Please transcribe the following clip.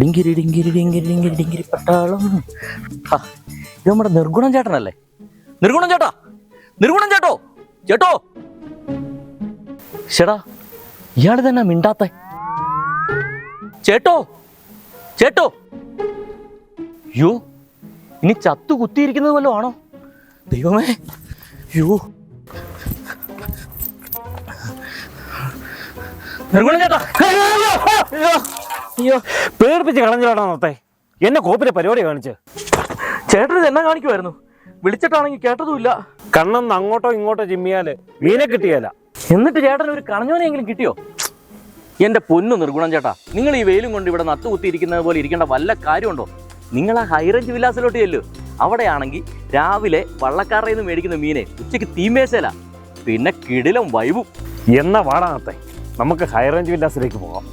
ഡിങ്കിരി ഡിങ്കിരി ഡിങ്കിരി ഡിങ്കിരി ഡിങ്കിരി പട്ടാളം. ഇത് നമ്മുടെ നിർഗുണം ചേട്ടനല്ലേ? നിർഗുണം ചേട്ടാ, നിർഗുണം ചേട്ടോ, ചേട്ടോ. ചേട്ടാ, ഇയാള് തന്നെ മിണ്ടാത്ത ചേട്ടോ, ചേട്ടോ. യോ, ഇനി ചത്തു കുത്തിയിരിക്കുന്നത് വല്ലോ ആണോ? ദൈവമേ, യോ. നിർഗുണം ചേട്ടാ, അയ്യോ, പേടിപ്പിച്ച് കളഞ്ഞോടാ നോത്തെ. എന്നെ കോപ്പിലെ പരിപാടി കാണിച്ച്. ചേട്ടൻ ഇത് എന്നാ കാണിക്കുമായിരുന്നു? വിളിച്ചിട്ടാണെങ്കിൽ കേട്ടതുമില്ല. കണ്ണൊന്ന് അങ്ങോട്ടോ ഇങ്ങോട്ടോ ചിമ്മിയാല് മീനെ കിട്ടിയല്ല. എന്നിട്ട് ചേട്ടൻ ഒരു കണഞ്ഞോനെങ്കിലും കിട്ടിയോ? എന്റെ പൊന്നു നിർഗുണം ചേട്ടാ, നിങ്ങൾ ഈ വെയിലും കൊണ്ട് ഇവിടെ നട്ടുകുത്തിയിരിക്കുന്നത് പോലെ ഇരിക്കേണ്ട വല്ല കാര്യമുണ്ടോ? നിങ്ങൾ ആ ഹൈറേഞ്ച് വില്ലാസിലോട്ട് ചെല്ലു. അവിടെയാണെങ്കിൽ രാവിലെ വള്ളക്കാരുടെ നിന്ന് മേടിക്കുന്ന മീനെ ഉച്ചയ്ക്ക് തീമേശല, പിന്നെ കിടിലം വൈബും. എന്നാ വാടാ നോത്തെ, നമുക്ക് ഹൈറേഞ്ച് വില്ലാസിലേക്ക് പോകാം.